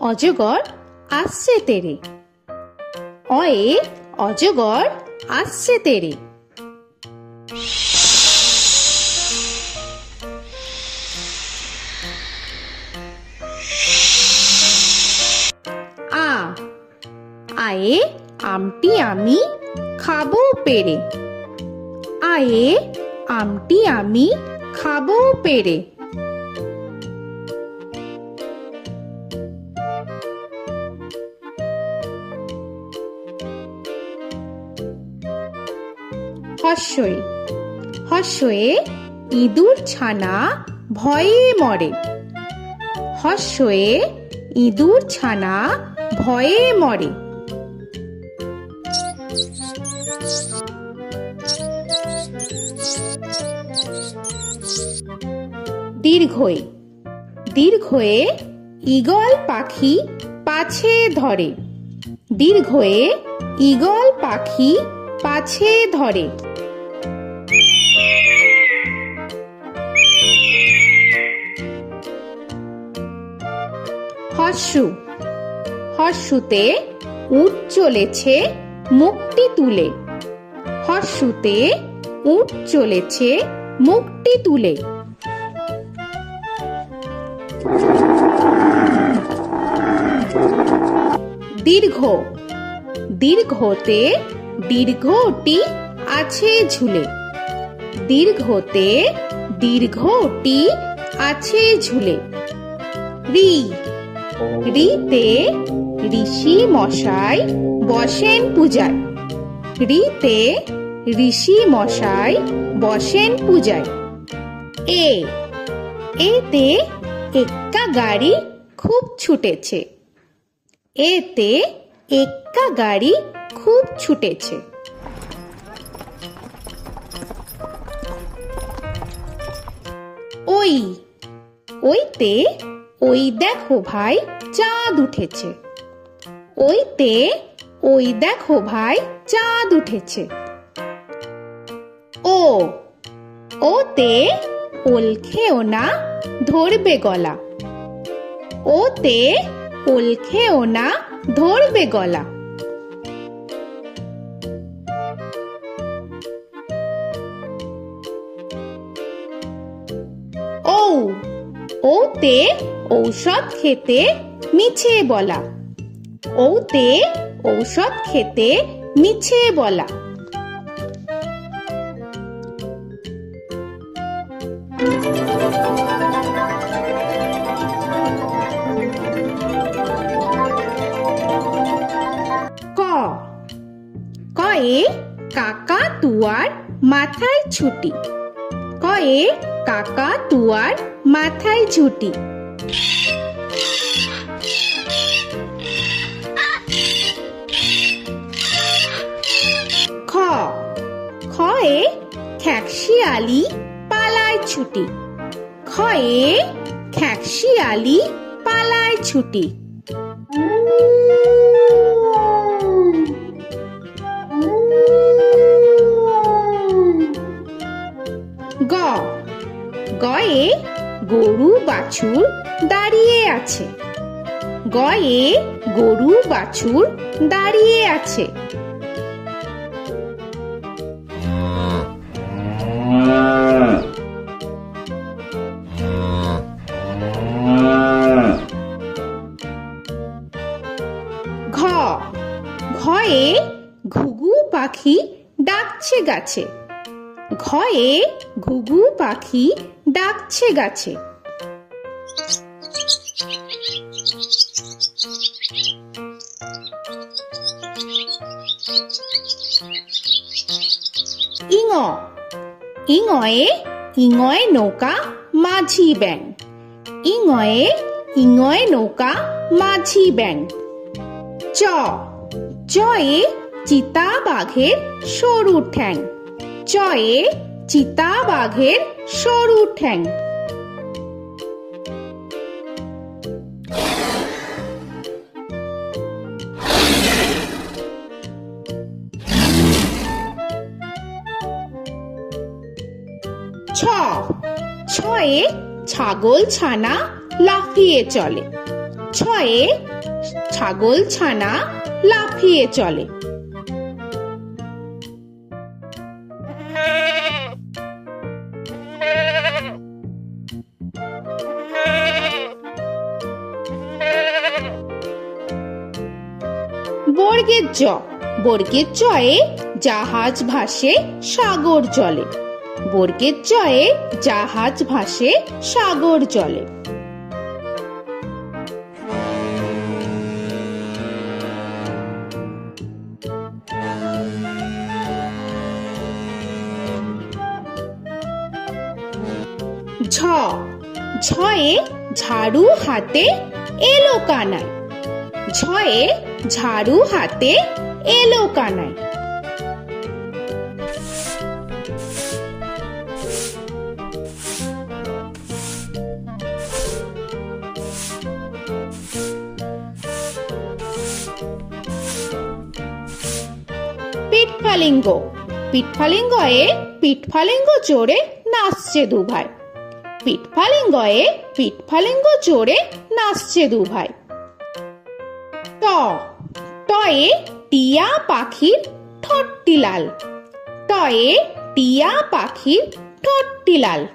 অজগর আসছে তেরে। অয়ে অজগর আসছে তেরে। আ আয়ে আমটি আমি খাবো পেরে। আয়ে আমটি আমি খাবো পেরে। হর্ষই হর্ষয়ে ইঁদুর ছানা ভয়ে মরে। হর্ষয়ে ইঁদুর ছানা ভয়ে মরে। দীর্ঘই দীর্ঘয়ে ঈগল পাখি পাছে ধরে। দীর্ঘয়ে ঈগল পাখি পাছে ধরে। হর্ষু হর্ষুতে উট চলেছে মুখটি তুলে। হর্ষুতে উট চলেছে মুখটি তুলে। দীর্ঘ দীর্ঘতে দীর্ঘটি আছে ঝুলে। দীর্ঘতে দীর্ঘটি আছে ঝুলে। রি রিতে ঋষি মশাই বসেন পূজায়। রিতে ঋষি মশাই বসেন পূজায়। এ এতে এক্কা গাড়ি খুব ছুটেছে। এতে এক্কা গাড়ি খুব ছুটেছে। ওই ওইতে ওই দেখো ভাই চাঁদ উঠেছে। ওইতে ওই দেখো ভাই চাঁদ উঠেছে। ও ওতে ওল খেও না ধরবে গলা। ওতে ওল খেও না ধরবে গলা। ও ওতে ঔষধ খেতে মিছে বলা। ওতে ঔষধ খেতে মিছে বলা। ক কয়ে কাকা তুয়ার মাথায় ছুটি। কয়ে কাকা তুয়ার মাথায় ছুটি। খ খয়ে খ্যাকশিয়ালি পালায় ছুটি। খয়ে খ্যাকশিয়ালি পালায় ছুটি। গ গয়ে গরু বাছুর দাঁড়িয়ে আছে। গয়ে গরু বাছুর দাঁড়িয়ে আছে। ঘ ঘয়ে ঘুঘু পাখি ডাকছে গাছে। ঘয়ে ঘুঘু পাখি ডাকছে গাছে। ইঙ ইঙয়ে ইঙয়ে নৌকা মাঝি ব্যাং। ইঙয়ে ইঙয়ে নৌকা মাঝি ব্যাং। চ চয়ে চিতা বাঘের সরু ঠ্যাং। চয়ে চিতা বাঘের সরু ঠ্যাং। ছ ছয়ে ছাগল ছানা লাফিয়ে চলে। ছয়ে ছাগল ছানা লাফিয়ে চলে। বর্গের জ, বর্গের জয়ে জাহাজ ভাসে সাগর জলে। বর্গের জয়ে জাহাজ ভাসে সাগর জলে। ঝ, ঝয়ে ঝাড়ু হাতে এলো কানাই। ঝয়ে ঝাড়ু হাতে এলো কানাই। পিঠফালিঙ্গ, পিঠফালিঙ্গয়ে পিঠফালিঙ্গ চড়ে নাচছে দুভাই। পিঠফালিঙ্গয়ে পিঠফালিঙ্গ চড়ে নাচছে দুভাই। ট, টয়ে টিয়া পাখির ঠোঁটটি লাল। টয়ে টিয়া পাখির ঠোঁটটি লাল।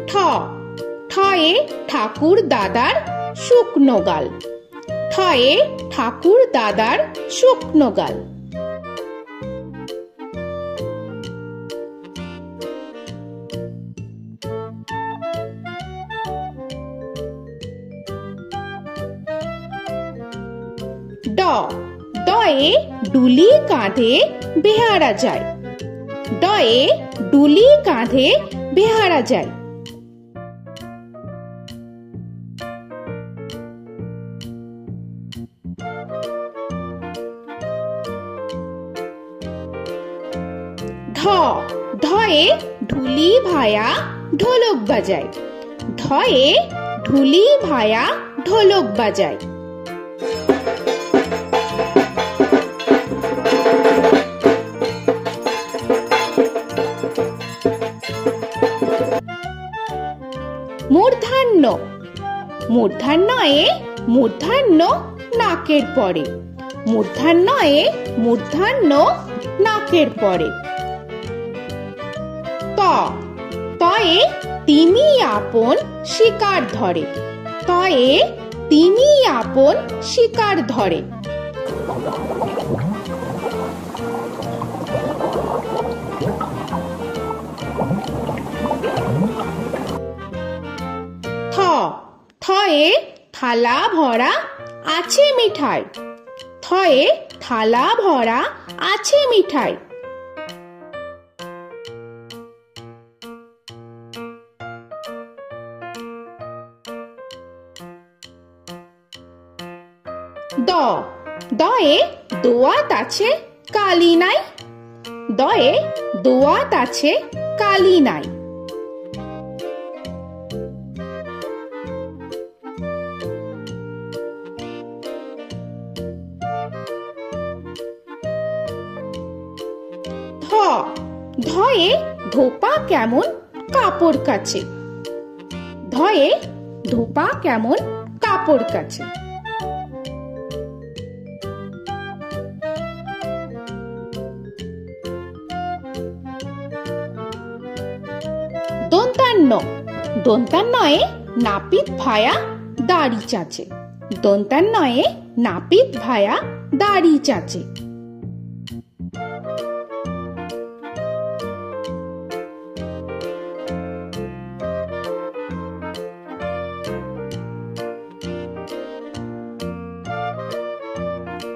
ঠ, ঠয়ে ঠাকুর দাদার শুকনো গাল। ঠয়ে ঠাকুর দাদার শুকনো গাল। ড, ডয়ে ডুলি কাঁধে বেহারা যায়। ডয়ে ডুলি কাঁধে বেহারা যায়। ঢ, ঢয়ে ঢুলি ভায়া ঢোলক বাজায়। ঢয়ে ঢুলি ভায়া ঢোলক বাজায়। মূর্ধন্য, মূর্ধন্যয়ে মূর্ধন্য নাকের পরে। মূর্ধন্যয়ে মূর্ধন্য নাকের পরে। ত, তয়ে তিমি আপন শিকার ধরে। তয়ে তিমি আপন শিকার ধরে। থ, থয়ে থালা ভরা আছে মিঠাই। থয়ে থালা ভরা আছে মিঠাই। দ, দয়ে দোয়াত আছে কালি নাই। দয়ে দোয়াত আছে কালি নাই। ধ, ধয়ে ধোপা কেমন কাপড় কাচে। ধয়ে ধোপা কেমন কাপড় কাচে। দন্তান্ন, দন্তান্নয়ে নাপিত ভায়া দাড়ি চাচে। দন্তান্নয়ে নাপিত ভায়া দাড়ি চাচে।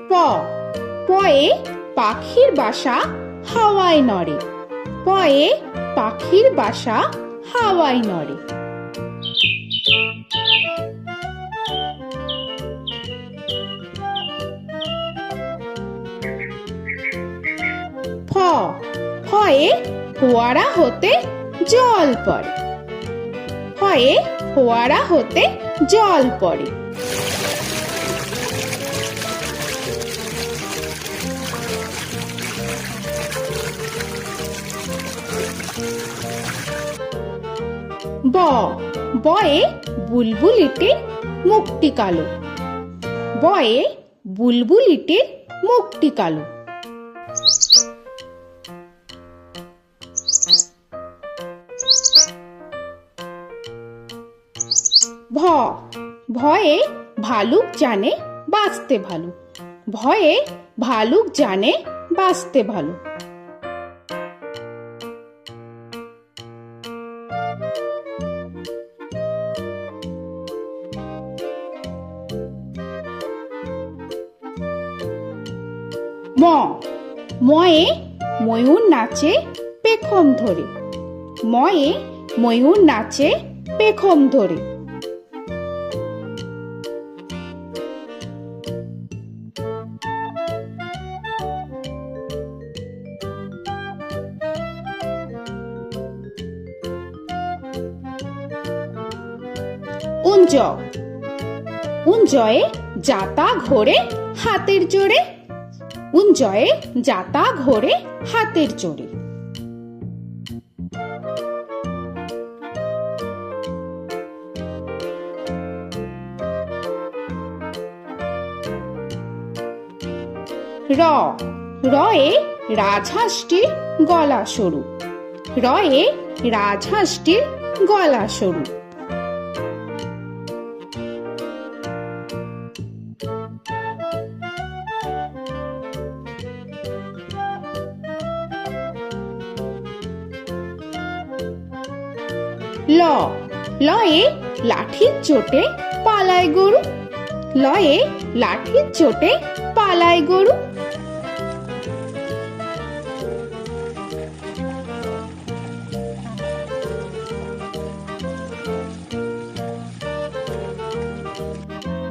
প, পয়ে পাখির বাসা হাওয়ায় নড়ে। পয়ে পাখির বাসা হাওয়ায় নড়ে। ফ, ফয়ে ফোয়ারা হতে জল পড়ে। ফয়ে ফোয়ারা হতে জল পড়ে। ব বয়ে বুলবুলিটির মুখটি কালো। বয়ে বুলবুলিটির মুখটি কালো। ভ ভয়ে ভালুক জানে বাঁচতে ভালো। ভয়ে ভালুক জানে বাঁচতে ভালো। ম ময়ে ময়ূর নাচে পেখম ধরে। ময়ে ময়ূর নাচে পেখম ধরে। উঞ্জ উঞ্জয়ে যাতা ঘোরে হাতের জোরে। উঞ্জয়ে যাতা ঘোরে হাতের জোরে। র রয়ে রাজহাঁসটির গলা সরু। রয়ে রাজহাঁসটির গলা সরু। ল লয়ে লাঠির চোটে পালায় গরু। লয়ে লাঠির চোটে পালায় গরু।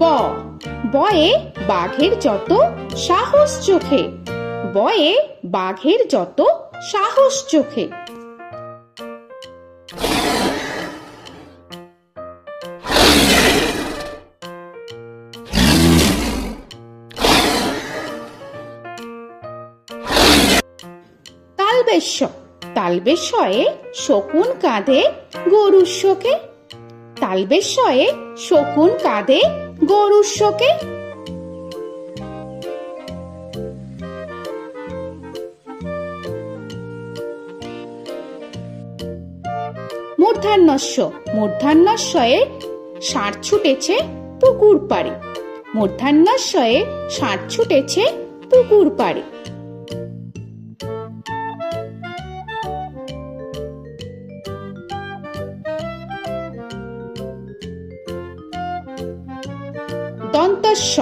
ব বয়ে বাঘের যত সাহস চোখে। বয়ে বাঘের যত সাহস চোখে। তালবেশ্য তালবেশ্যয়ে শকুন কাঁধে গরুর শোকে। তালবেশ্যয়ে শকুন কাঁধে গরুর শোকে। মূর্ধন্যস্য মূর্ধন্যস্বয়ে ষাঁড় ছুটেছে পুকুর পাড়ে। মূর্ধন্যস্বয়ে ষাঁড় ছুটেছে পুকুর পাড়ে। দন্তস্ব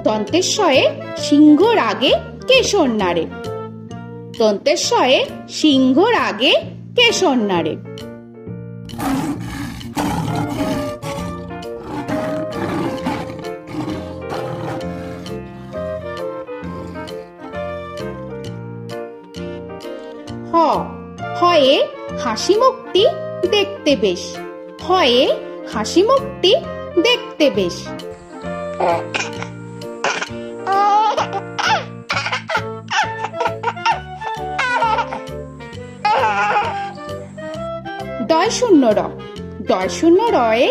দন্তেশ্বয়ে সিংহর আগে কেশর নাড়ে। দন্তেশ্বয়ে সিংহর আগে কেশর নাড়ে। হ হয়ে হাসি মুখটি দেখতে বেশ। হয়ে হাসি মুখটি দেখতে বেশ। ডয় শূন্য র ডয় শূন্য রয়ে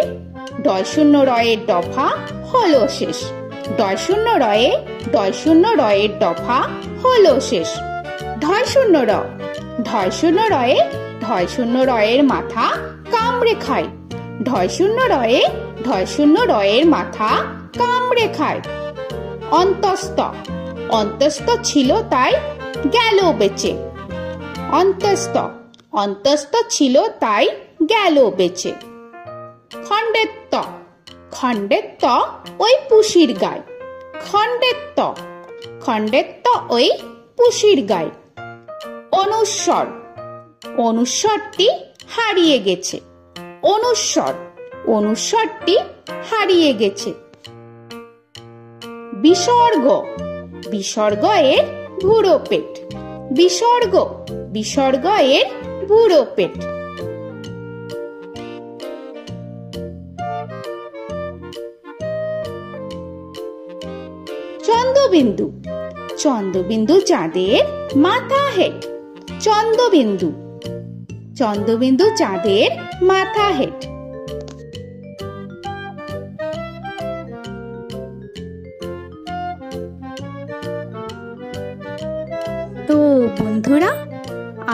ডয় শূন্য রয়ের দফা হলো শেষ। ডয় শূন্য রয়ে ডয় শূন্য রয়ের দফা হলো শেষ। ঢয় শূন্য র ঢয় শূন্য রয়ে ঢয় শূন্য রয়ের মাথা কামড়ে খায়। ঢয় শূন্য রয়ে ঢয় শূন্য রয়ের মাথা কামড়ে খায়। অন্তস্থ অন্তস্থ ছিল তাই গেল বেঁচে। অন্তস্থ অন্তস্থ ছিল তাই গেল বেঁচে। খণ্ডেত্ব খণ্ডেত্ব ওই পুষির গায়। খণ্ডেত্ব খণ্ডেত্ব ওই পুষির গায়। অনুস্বর অনুস্বরটি হারিয়ে গেছে। অনুস্বর অনুস্বরটি হারিয়ে গেছে। বিসর্গ বিসর্গ এর বুড়ো পেট। বিসর্গ বিসর্গ এর বুড়ো পেট। চন্দ্রবিন্দু চন্দ্রবিন্দু চাঁদের মাথা হেট। চন্দ্রবিন্দু চন্দ্রবিন্দু চাঁদের মাথা হেড। তো বন্ধুরা,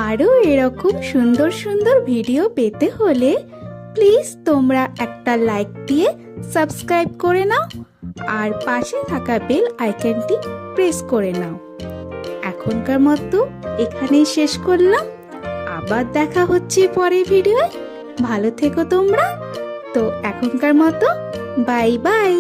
আরো এরকম সুন্দর সুন্দর ভিডিও পেতে হলে প্লিজ তোমরা একটা লাইক দিয়ে সাবস্ক্রাইব করে নাও আর পাশে থাকা বেল আইকনটি প্রেস করে নাও। এখনকার মতো এখানেই শেষ করলাম, আবার দেখা হচ্ছে পরের ভিডিওয়। ভালো থেকো তোমরা। তো এখনকার মতো বাই বাই।